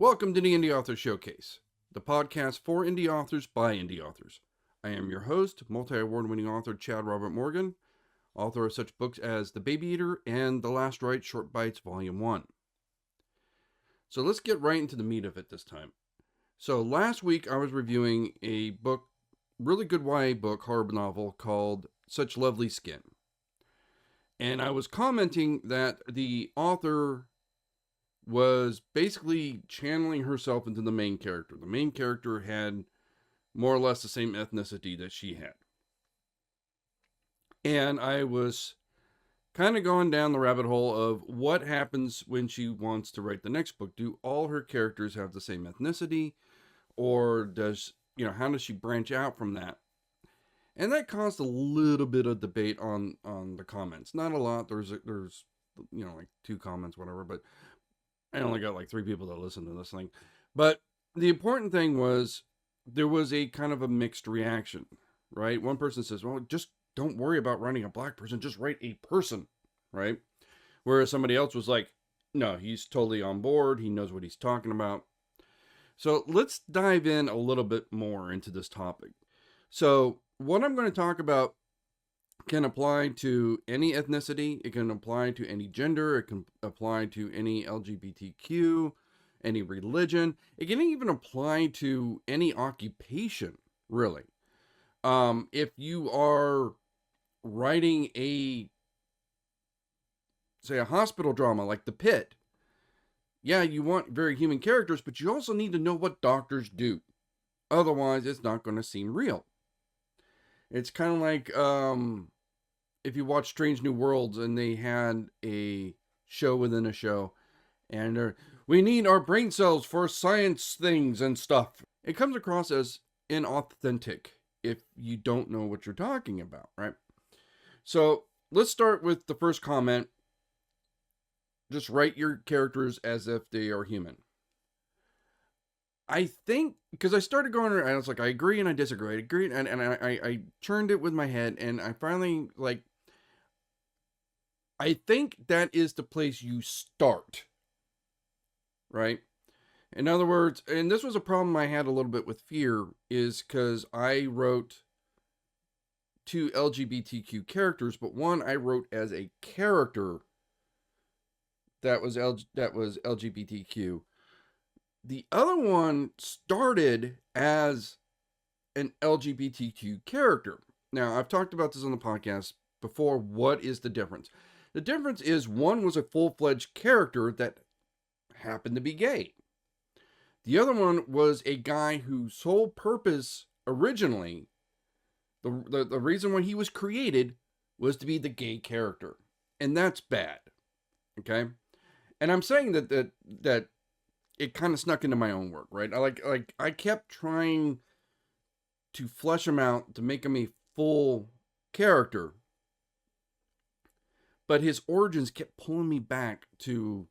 Welcome to the Indie Author Showcase, the podcast for indie authors by indie authors. I am your host, multi-award-winning author Chad Robert Morgan, author of such books as The Baby Eater and The Last Rite Short Bites Volume 1. So let's get right into the meat of it this time. So last week I was reviewing a book, really good YA book, horror novel called Such Lovely Skin. And I was commenting that the author was basically channeling herself into the main character. The main character had more or less the same ethnicity that she had. And I was kind of going down the rabbit hole of what happens when she wants to write the next book. Do all her characters have the same ethnicity? Or does, how does she branch out from that? And that caused a little bit of debate on the comments. Not a lot. There's like 2 comments, whatever, but I only got like 3 people that listen to this thing. But the important thing was there was a kind of a mixed reaction, right? One person says, well, just don't worry about writing a black person. Just write a person, right? Whereas somebody else was like, no, he's totally on board. He knows what he's talking about. So let's dive in a little bit more into this topic. So what I'm going to talk about can apply to any ethnicity, it can apply to any gender, it can apply to any LGBTQ, any religion, it can even apply to any occupation, really. If you are writing say a hospital drama like The Pit, yeah, you want very human characters, but you also need to know what doctors do. Otherwise, it's not going to seem real. It's kind of like, if you watch Strange New Worlds and they had a show within a show and we need our brain cells for science things and stuff. It comes across as inauthentic if you don't know what you're talking about, right? So let's start with the first comment. Just write your characters as if they are human. I think, because I started going around, I was like, I agree and I disagree. I agree, and I turned it with my head, and I finally, I think that is the place you start, right? In other words, and this was a problem I had a little bit with Fear, is because I wrote 2 LGBTQ characters, but one I wrote as a character that was LGBTQ. The other one started as an LGBTQ character. Now, I've talked about this on the podcast before. What is the difference? The difference is one was a full-fledged character that happened to be gay. The other one was a guy whose sole purpose originally, the reason why he was created was to be the gay character. And that's bad. Okay? And I'm saying that it kind of snuck into my own work, right? I kept trying to flesh him out to make him a full character, but his origins kept pulling me back to,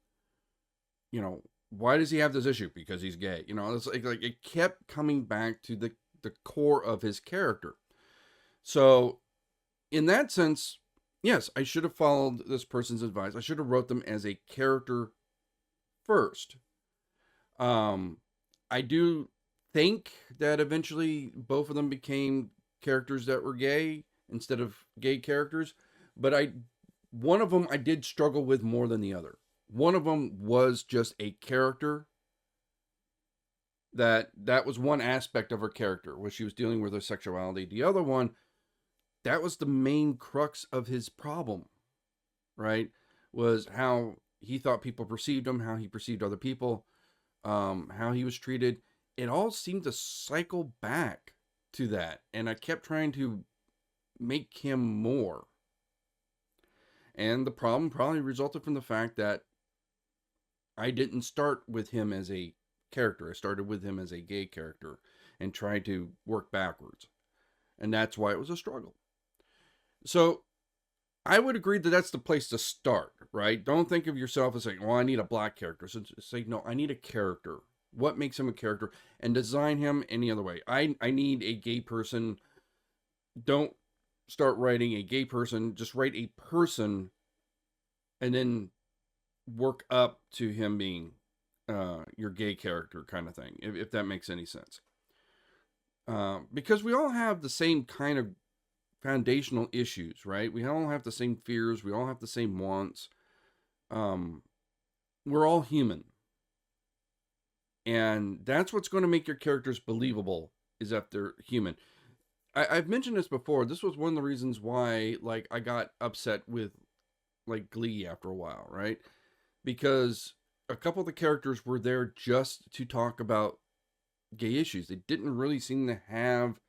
why does he have this issue? Because he's gay. It's like it kept coming back to the core of his character. So in that sense, yes, I should have followed this person's advice. I should have wrote them as a character first. I do think that eventually both of them became characters that were gay instead of gay characters, but one of them I did struggle with more than the other. One of them was just a character that was one aspect of her character, where she was dealing with her sexuality. The other one, that was the main crux of his problem, right? Was how he thought people perceived him, how he perceived other people, how he was treated. It all seemed to cycle back to that. And I kept trying to make him more. And the problem probably resulted from the fact that I didn't start with him as a character. I started with him as a gay character and tried to work backwards. And that's why it was a struggle. So I would agree that that's the place to start, right? Don't think of yourself as saying, well, I need a black character. So say, no, I need a character. What makes him a character? And design him any other way. I need a gay person. Don't start writing a gay person. Just write a person and then work up to him being your gay character kind of thing, if that makes any sense. Because we all have the same kind of foundational issues, right? We all have the same fears. We all have the same wants. We're all human. And that's what's going to make your characters believable, is that they're human. I've mentioned this before. This was one of the reasons why, like, I got upset with, like, Glee after a while, right? Because a couple of the characters were there just to talk about gay issues. They didn't really seem to have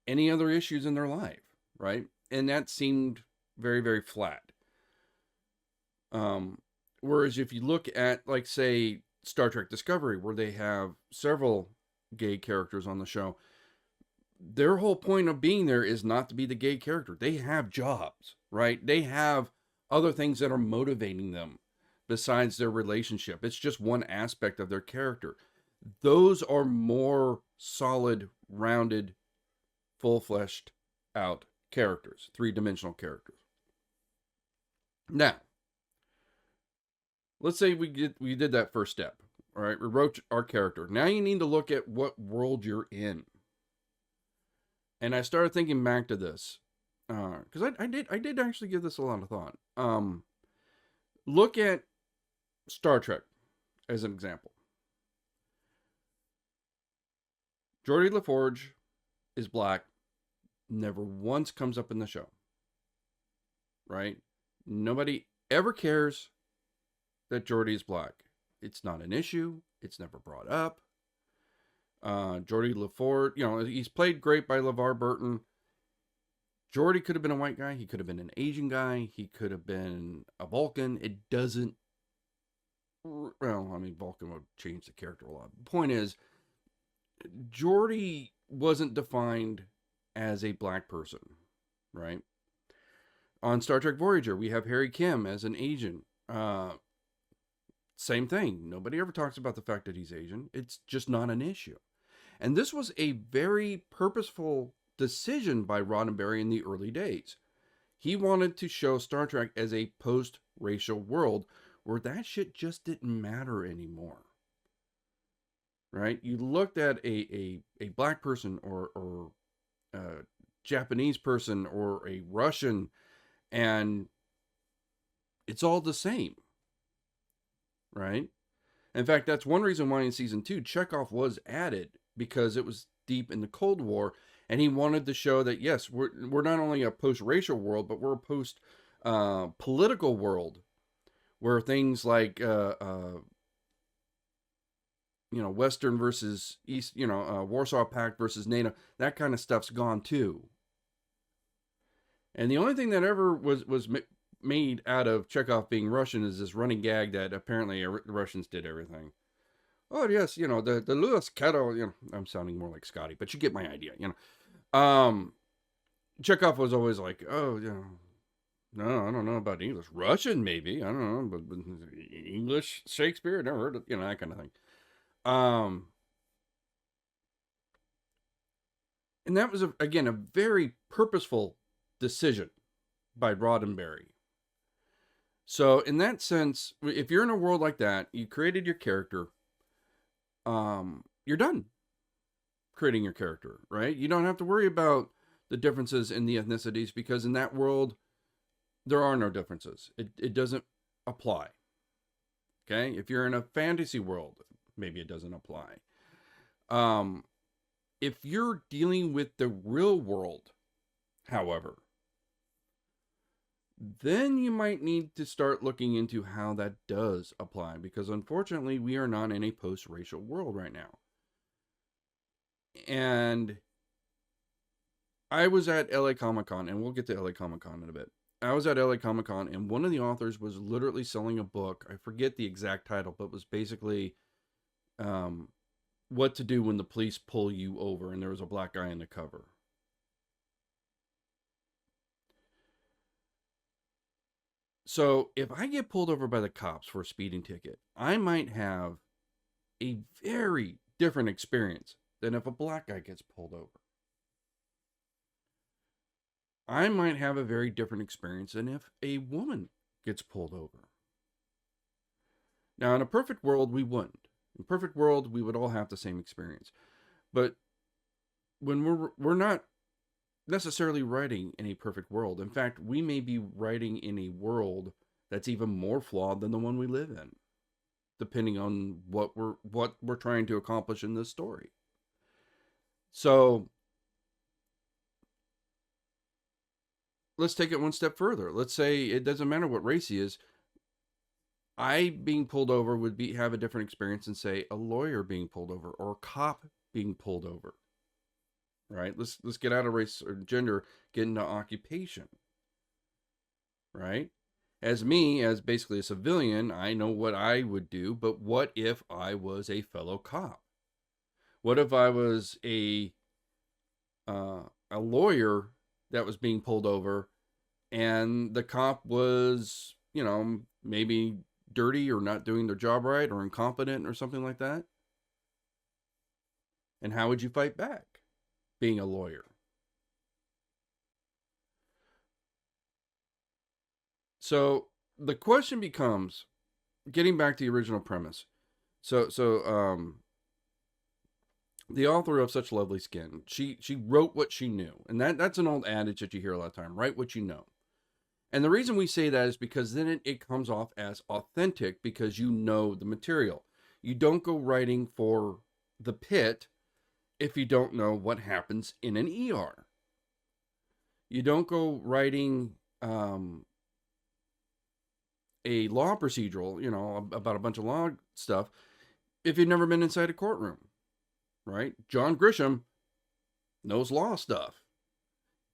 any other issues in their life, right? And that seemed very, very flat. Whereas if you look at, like, say, Star Trek Discovery, where they have several gay characters on the show, their whole point of being there is not to be the gay character. They have jobs, right? They have other things that are motivating them besides their relationship. It's just one aspect of their character. Those are more solid, rounded, full-fleshed out characters, three-dimensional characters. Now, let's say we did that first step. All right, we wrote our character. Now you need to look at what world you're in. And I started thinking back to this, because I did actually give this a lot of thought. Look at Star Trek as an example. Geordi LaForge is black, never once comes up in the show, right? Nobody ever cares that Geordi is black. It's not an issue. It's never brought up. Geordi LaForge, he's played great by LeVar Burton. Geordi could have been a white guy. He could have been an Asian guy. He could have been a Vulcan. It doesn't, Vulcan would change the character a lot. The point is, Geordi wasn't defined as a black person, right? On Star Trek Voyager, we have Harry Kim as an Asian. Same thing. Nobody ever talks about the fact that he's Asian. It's just not an issue. And this was a very purposeful decision by Roddenberry in the early days. He wanted to show Star Trek as a post-racial world where that shit just didn't matter anymore. Right? You looked at a black person or a Japanese person or a Russian, and it's all the same. Right? In fact, that's one reason why in season 2, Chekhov was added, because it was deep in the Cold War, and he wanted to show that, yes, we're not only a post-racial world, but we're a post-political world, where things like, Western versus East, Warsaw Pact versus NATO, that kind of stuff's gone too. And the only thing that ever was made out of Chekhov being Russian is this running gag that apparently the Russians did everything. Oh yes, the Louis Cato, I'm sounding more like Scotty, but you get my idea, Chekhov was always like, oh, no, I don't know about English. Russian, maybe, I don't know, but English, Shakespeare, never heard of, that kind of thing. And that was, again, a very purposeful decision by Roddenberry. So in that sense, if you're in a world like that, you created your character, you're done creating your character, right? You don't have to worry about the differences in the ethnicities, because in that world, there are no differences. It doesn't apply. Okay? If you're in a fantasy world, maybe it doesn't apply. If you're dealing with the real world, however, then you might need to start looking into how that does apply, because unfortunately we are not in a post-racial world right now. And I was at LA Comic-Con, and we'll get to LA Comic-Con in a bit. I was at LA Comic-Con, and one of the authors was literally selling a book. I forget the exact title, but it was basically what to do when the police pull you over, and there was a black guy in the cover. So if I get pulled over by the cops for a speeding ticket, I might have a very different experience than if a black guy gets pulled over. I might have a very different experience than if a woman gets pulled over. Now, in a perfect world, we wouldn't. In a perfect world, we would all have the same experience. But when we're not necessarily writing in a perfect world. In fact, we may be writing in a world that's even more flawed than the one we live in, depending on what we're trying to accomplish in this story. So let's take it one step further. Let's say it doesn't matter what race he is. I being pulled over would have a different experience than, say, a lawyer being pulled over or a cop being pulled over. Right? Let's get out of race or gender, get into occupation. Right? As basically a civilian, I know what I would do, but what if I was a fellow cop? What if I was a lawyer that was being pulled over, and the cop was, maybe dirty or not doing their job right or incompetent or something like that? And how would you fight back, being a lawyer? So the question becomes, getting back to the original premise. So the author of Such Lovely Skin, she wrote what she knew. And that's an old adage that you hear a lot of time, write what you know. And the reason we say that is because then it comes off as authentic, because you know the material. You don't go writing for the pit if you don't know what happens in an ER. You don't go writing a law procedural, about a bunch of law stuff, if you've never been inside a courtroom, right? John Grisham knows law stuff,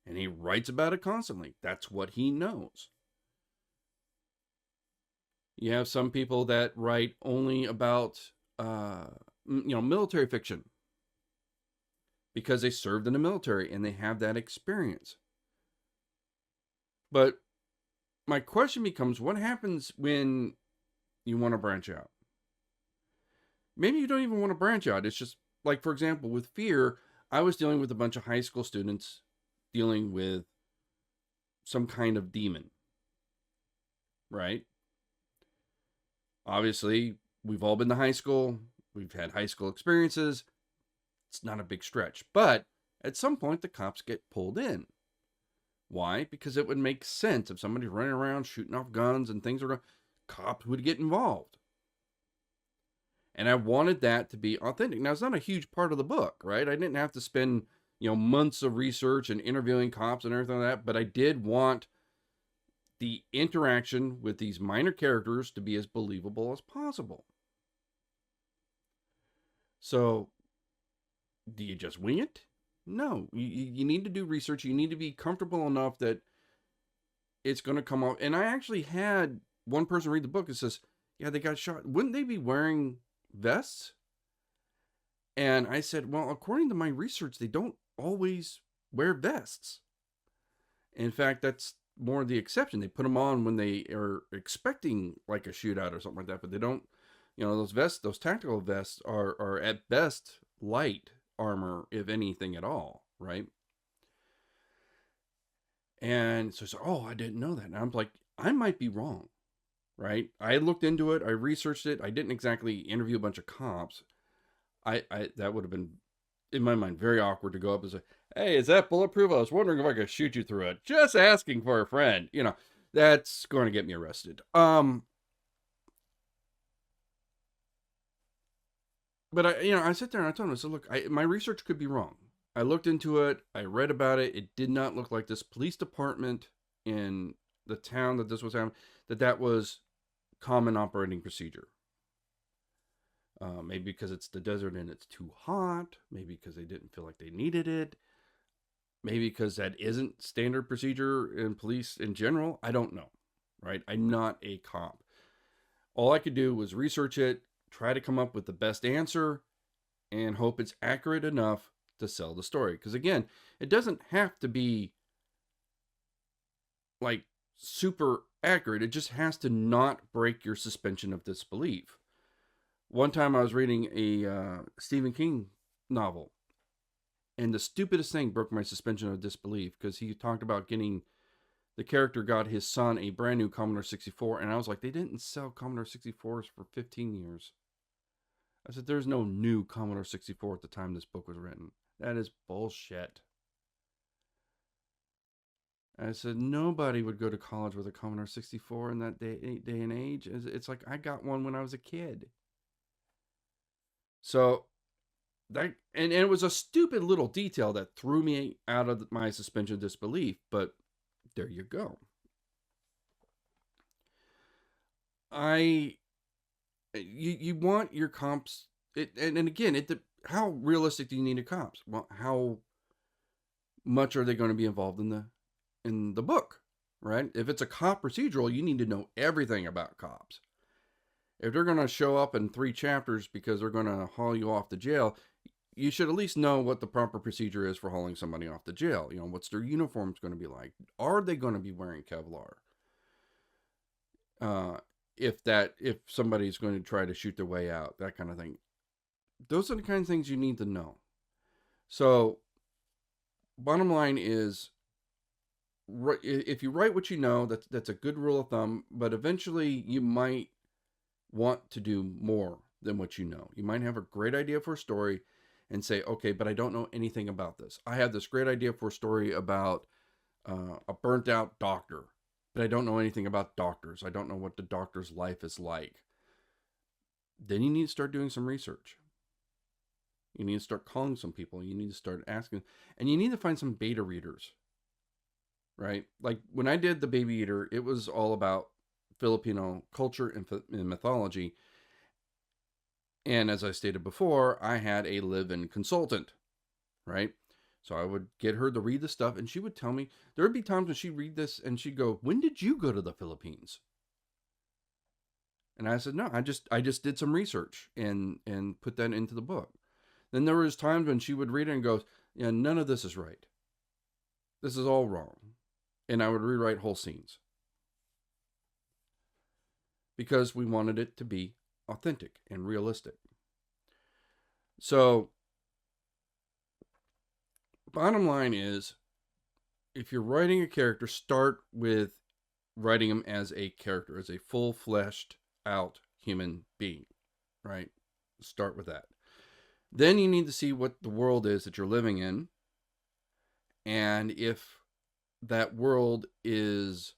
and he writes about it constantly. That's what he knows. You have some people that write only about, military fiction, because they served in the military and they have that experience. But my question becomes, what happens when you want to branch out? Maybe you don't even want to branch out. It's just, like, for example, with Fear, I was dealing with a bunch of high school students dealing with some kind of demon, right? Obviously, we've all been to high school. We've had high school experiences. It's not a big stretch. But at some point, the cops get pulled in. Why? Because it would make sense if somebody's running around shooting off guns and things are, cops would get involved. And I wanted that to be authentic. Now, it's not a huge part of the book, right? I didn't have to spend, months of research and interviewing cops and everything like that, but I did want the interaction with these minor characters to be as believable as possible. So, do you just wing it? No, you need to do research. You need to be comfortable enough that it's going to come off. And I actually had one person read the book and says, yeah, they got shot. Wouldn't they be wearing vests? And I said, well, according to my research, they don't always wear vests. In fact, that's more the exception. They put them on when they are expecting like a shootout or something like that, but they don't, those vests, those tactical vests are at best light armor, if anything at all, right? And so, I didn't know that. And I'm like, I might be wrong, right? I looked into it, I researched it. I didn't exactly interview a bunch of cops. I that would have been, in my mind, very awkward to go up and say, hey, is that bulletproof? I was wondering if I could shoot you through it. Just asking for a friend. That's going to get me arrested. But I sit there and I told him, I said, look, my research could be wrong. I looked into it. I read about it. It did not look like this police department in the town that this was happening, that was common operating procedure. Maybe because it's the desert and it's too hot. Maybe because they didn't feel like they needed it. Maybe because that isn't standard procedure in police in general. I don't know, right? I'm not a cop. All I could do was research it, try to come up with the best answer, and hope it's accurate enough to sell the story. Because again, it doesn't have to be like super accurate. It just has to not break your suspension of disbelief. One time I was reading a Stephen King novel, and the stupidest thing broke my suspension of disbelief, because he talked about getting the character got his son a brand new Commodore 64, and I was like, they didn't sell Commodore 64s for 15 years. I said, there's no new Commodore 64 at the time this book was written. That is bullshit. I said, nobody would go to college with a Commodore 64 in that day and age. It's like, I got one when I was a kid. So, that, and it was a stupid little detail that threw me out of my suspension of disbelief, but there you go. You want your comps, and again, how realistic do you need a comps? Well, how much are they going to be involved in the book, right? If it's a cop procedural, you need to know everything about cops. If they're going to show up in 3 chapters because they're going to haul you off to jail, you should at least know what the proper procedure is for hauling somebody off to jail. You know, what's their uniforms going to be like? Are they going to be wearing Kevlar? If somebody's going to try to shoot their way out, that kind of thing. Those are the kind of things you need to know. So, bottom line is, if you write what you know, that's a good rule of thumb, but eventually you might want to do more than what you know. You might have a great idea for a story and say, okay, but I don't know anything about this. I have this great idea for a story about a burnt out doctor, but I don't know anything about doctors. I don't know what the doctor's life is like. Then you need to start doing some research. You need to start calling some people. You need to start asking, and you need to find some beta readers, right? Like when I did The Baby Eater, it was all about Filipino culture and mythology. And as I stated before, I had a live-in consultant, right? So I would get her to read the stuff, and she would tell me, there would be times when she'd read this and she'd go, when did you go to the Philippines? And I said, no, I just did some research and put that into the book. Then there was times when she would read it and goes, yeah, none of this is right. This is all wrong. And I would rewrite whole scenes. Because we wanted it to be authentic and realistic. So, bottom line is, if you're writing a character, start with writing him as a character, as a full fleshed out human being, right? Start with that. Then you need to see what the world is that you're living in. And if that world is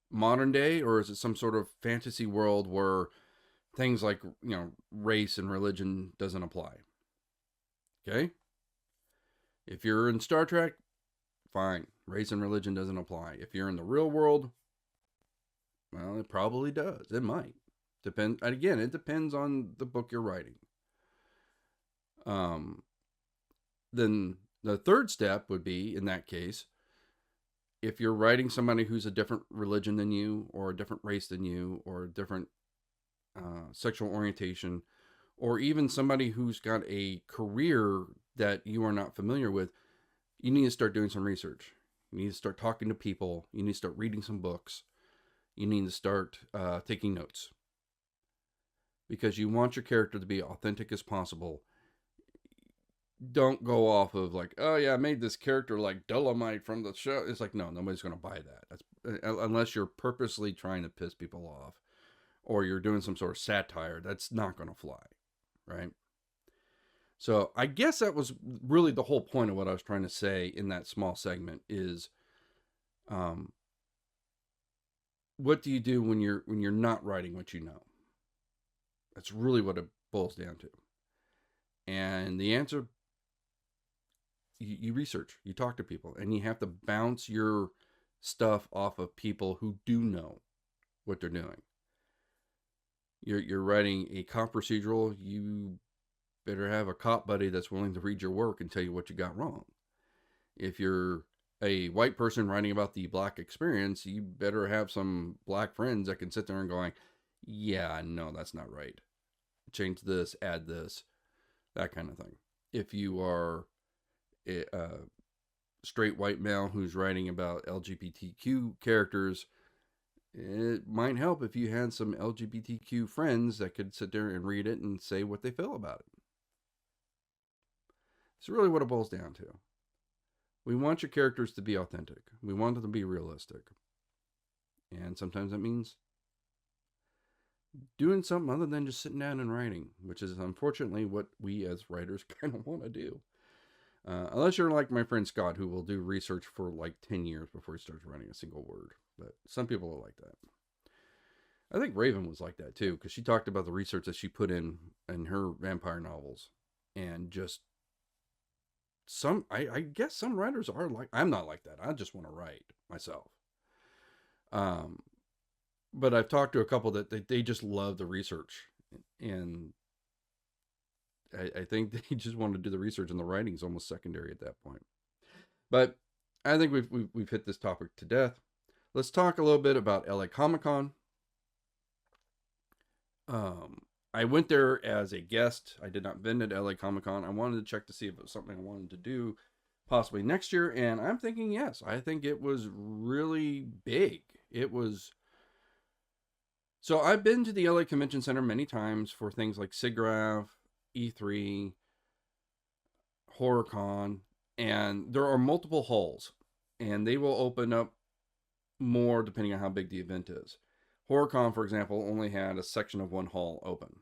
modern day, or is it some sort of fantasy world where things like, race and religion doesn't apply? Okay? If you're in Star Trek, fine. Race and religion doesn't apply. If you're in the real world, well, it probably does. It might. Again, it depends on the book you're writing. Then the third step would be, in that case, if you're writing somebody who's a different religion than you, or a different race than you, or a different sexual orientation, or even somebody who's got a career that you are not familiar with, you need to start doing some research. You need to start talking to people. You need to start reading some books. You need to start taking notes. Because you want your character to be authentic as possible. Don't go off of like, oh yeah, I made this character like Dolomite from the show. It's like, no, nobody's going to buy that. That's unless you're purposely trying to piss people off, or you're doing some sort of satire. That's not going to fly, right? So I guess that was really the whole point of what I was trying to say in that small segment is, what do you do when you're not writing what you know? That's really what it boils down to. And the answer, you research, you talk to people, and you have to bounce your stuff off of people who do know what they're doing. You're writing a cop procedural, you better have a cop buddy that's willing to read your work and tell you what you got wrong. If you're a white person writing about the black experience, you better have some black friends that can sit there and going, yeah, no, that's not right. Change this, add this, that kind of thing. If you are a straight white male who's writing about LGBTQ characters, it might help if you had some LGBTQ friends that could sit there and read it and say what they feel about it. It's really what it boils down to. We want your characters to be authentic. We want them to be realistic. And sometimes that means doing something other than just sitting down and writing, which is unfortunately what we as writers kind of want to do. Unless you're like my friend Scott, who will do research for like 10 years before he starts writing a single word. But some people are like that. I think Raven was like that too, because she talked about the research that she put in her vampire novels. And just I guess some writers are like, I'm not like that. I just want to write myself. Um, but I've talked to a couple that they just love the research. And I think they just want to do the research, and the writing is almost secondary at that point. But I think we've hit this topic to death. Let's talk a little bit about LA Comic Con. I went there as a guest. I did not vend at LA Comic Con. I wanted to check to see if it was something I wanted to do possibly next year, and I'm thinking yes. I think it was really big. It was. So I've been to the LA Convention Center many times for things like SIGGRAPH, E3, HorrorCon, and there are multiple halls, and they will open up more depending on how big the event is. HorrorCon, for example, only had a section of one hall open,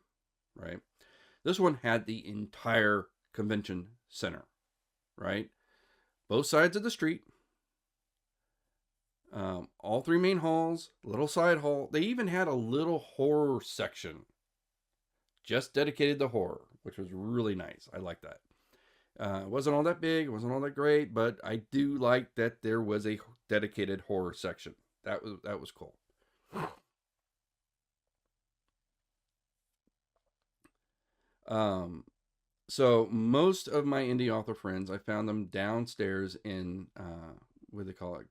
right? This one had the entire convention center, right? Both sides of the street, all three main halls, little side hall. They even had a little horror section just dedicated to horror, which was really nice. I like that. It wasn't all that big, it wasn't all that great, but I do like that there was a dedicated horror section. That was cool. So most of my indie author friends, I found them downstairs in what do they call it,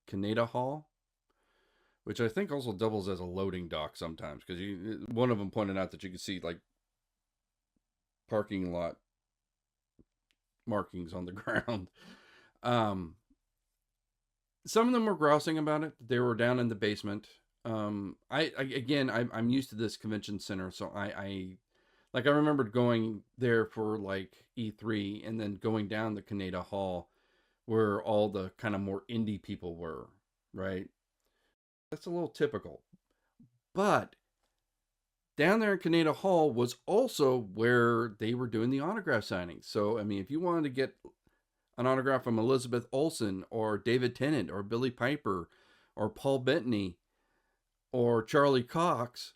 Canada Hall, which I think also doubles as a loading dock sometimes, because one of them pointed out that you could see like parking lot markings on the ground. Some of them were grousing about it. They were down in the basement. I'm used to this convention center, so I remembered going there for like E3 and then going down the Canada Hall where all the kind of more indie people were, right? That's a little typical. But down there in Canada Hall was also where they were doing the autograph signings. So, I mean, if you wanted to get an autograph from Elizabeth Olsen or David Tennant or Billy Piper or Paul Bettany or Charlie Cox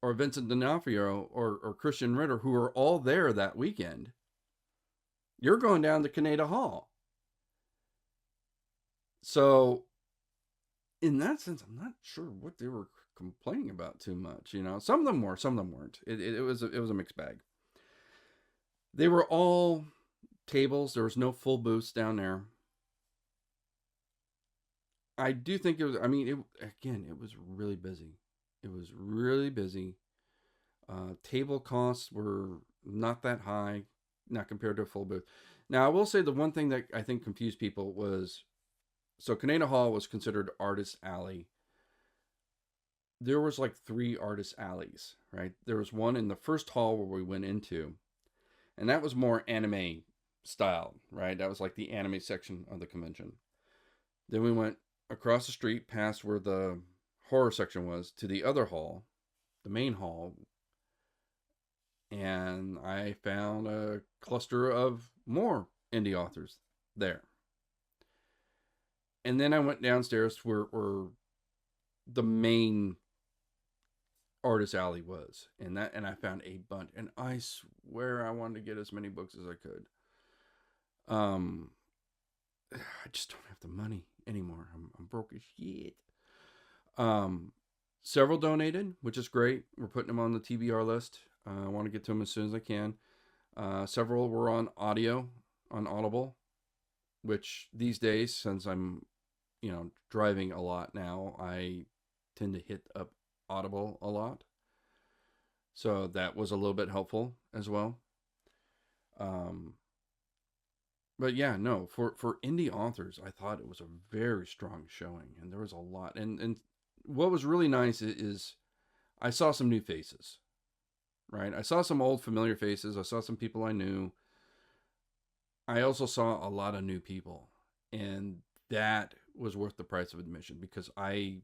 or Vincent D'Onofrio or Christian Ritter, who are all there that weekend, you're going down to Canada Hall. So, in that sense, I'm not sure what they were complaining about too much. You know, some of them were, some of them weren't. It was a mixed bag. They were all tables. There was no full booths down there. I do think it was. I mean, it was really busy. It was really busy. Table costs were not that high, not compared to a full booth. Now, I will say the one thing that I think confused people was, so Canada Hall was considered artist alley. There was like 3 artist alleys, right? There was one in the first hall where we went into, and that was more anime style, right? That was like the anime section of the convention. Then we went across the street past where the horror section was to the other hall, the main hall, and I found a cluster of more indie authors there. And then I went downstairs where the main artist alley was, and I found a bunch, and I swear I wanted to get as many books as I could. I just don't have the money anymore. I'm broke as shit. Several donated, which is great. We're putting them on the TBR list. I want to get to them as soon as I can. Several were on audio, on Audible, which these days, since I'm, driving a lot now, I tend to hit up Audible a lot. So that was a little bit helpful as well. But yeah, no, for indie authors, I thought it was a very strong showing, and there was a lot. And what was really nice is I saw some new faces, right? I saw some old familiar faces. I saw some people I knew. I also saw a lot of new people, and that was worth the price of admission, because I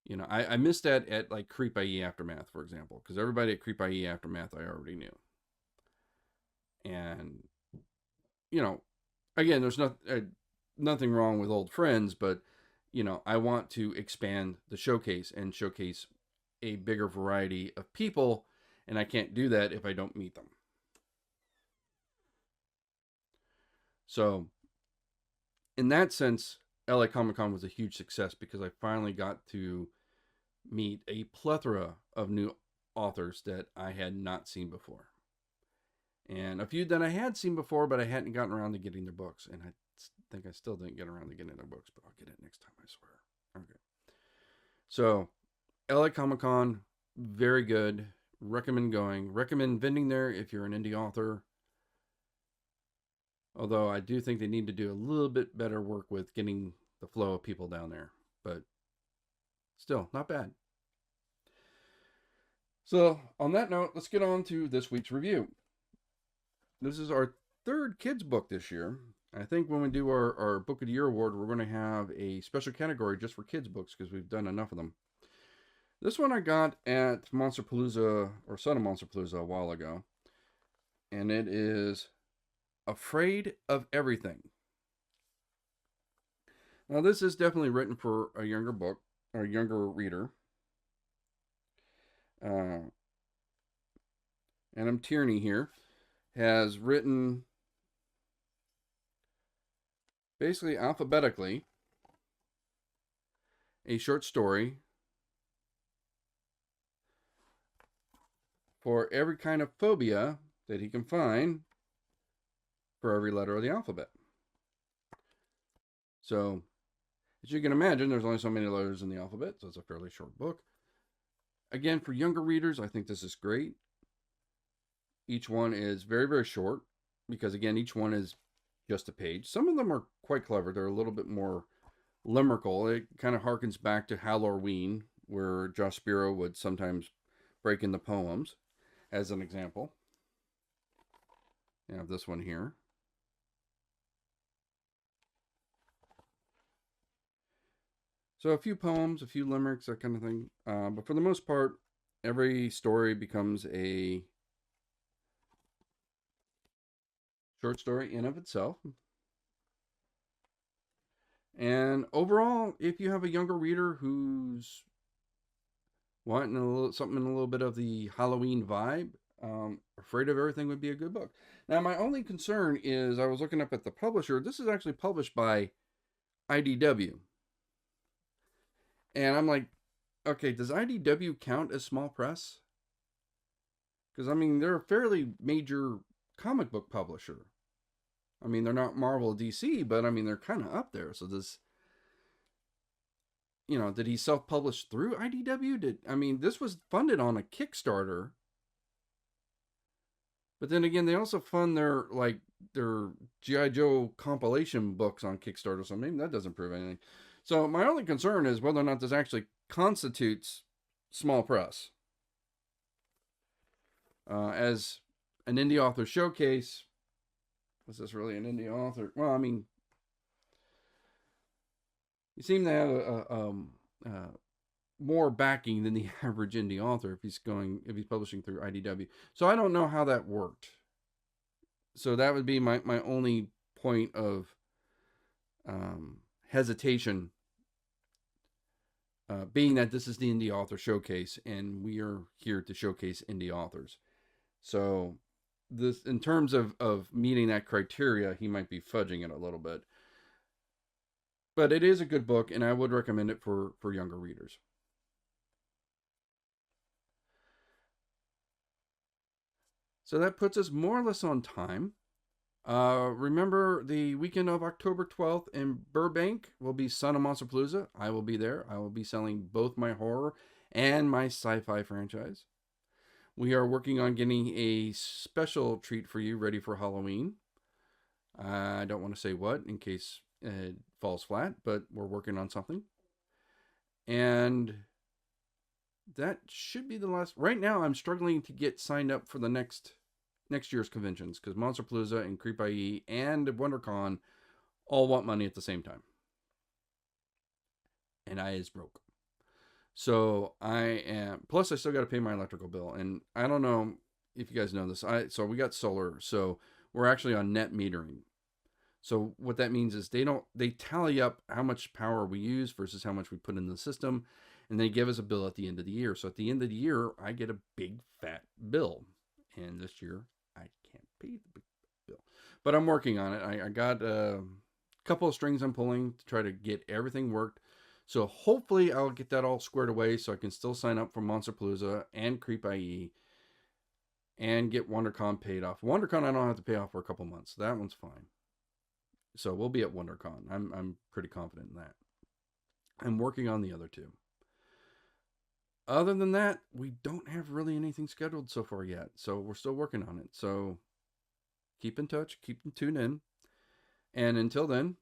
You know, I missed that at like Creep IE Aftermath, for example, because everybody at Creep IE Aftermath I already knew. And, you know, again, there's nothing wrong with old friends, but, you know, I want to expand the showcase and showcase a bigger variety of people, and I can't do that if I don't meet them. So, in that sense, LA Comic Con was a huge success because I finally got to meet a plethora of new authors that I had not seen before. And a few that I had seen before, but I hadn't gotten around to getting their books. And I think I still didn't get around to getting their books, but I'll get it next time, I swear. Okay. So, LA Comic Con, very good. Recommend going. Recommend vending there if you're an indie author. Although I do think they need to do a little bit better work with getting the flow of people down there. But still, not bad. So, on that note, let's get on to this week's review. This is our third kids book this year. I think when we do our Book of the Year award, we're going to have a special category just for kids books because we've done enough of them. This one I got at Monsterpalooza, or Son of Monsterpalooza, a while ago. And it is Afraid of Everything. Now, this is definitely written for a younger book, or a younger reader. Adam Tierney here has written basically alphabetically a short story for every kind of phobia that he can find for every letter of the alphabet. So, as you can imagine, there's only so many letters in the alphabet, so it's a fairly short book. Again, for younger readers, I think this is great. Each one is very, very short because, again, each one is just a page. Some of them are quite clever. They're a little bit more limerical. It kind of harkens back to Halloween, where Josh Spiro would sometimes break into poems, as an example. You have this one here. So a few poems, a few limericks, that kind of thing. But for the most part, every story becomes a short story in of itself. And overall, if you have a younger reader who's wanting something in a little bit of the Halloween vibe, Afraid of Everything would be a good book. Now, my only concern is I was looking up at the publisher. This is actually published by IDW. And I'm like, okay, does IDW count as small press? Because, I mean, they're a fairly major comic book publisher. I mean, they're not Marvel or DC, but, I mean, they're kind of up there. So this, you know, did he self-publish through IDW? This was funded on a Kickstarter. But then again, they also fund their G.I. Joe compilation books on Kickstarter, so maybe that doesn't prove anything. So my only concern is whether or not this actually constitutes small press. As an indie author showcase, was this really an indie author? Well, I mean, you seem to have more backing than the average indie author if he's publishing through IDW. So I don't know how that worked. So that would be my only point of hesitation, being that this is the indie author showcase and we are here to showcase indie authors. So this, in terms of meeting that criteria, he might be fudging it a little bit. But it is a good book, and I would recommend it for younger readers. So that puts us more or less on time. Remember, the weekend of October 12th in Burbank will be Son of Monsterpalooza. I will be there. I will be selling both my horror and my sci-fi franchise. We are working on getting a special treat for you ready for Halloween. I don't want to say what in case it falls flat, but we're working on something. And that should be the last. Right now, I'm struggling to get signed up for the next year's conventions because Monsterpalooza and Creep IE and WonderCon all want money at the same time. And I is broke. So plus I still got to pay my electrical bill. And I don't know if you guys know this. So we got solar. So we're actually on net metering. So what that means is they tally up how much power we use versus how much we put in the system, and they give us a bill at the end of the year. So at the end of the year, I get a big fat bill, and this year I can't pay the big bill, but I'm working on it. I got a couple of strings I'm pulling to try to get everything worked. So hopefully I'll get that all squared away so I can still sign up for Monsterpalooza and Creep IE and get WonderCon paid off. WonderCon I don't have to pay off for a couple months. That one's fine. So we'll be at WonderCon. I'm pretty confident in that. I'm working on the other two. Other than that, we don't have really anything scheduled so far yet. So we're still working on it. So keep in touch, keep tuned in. And until then,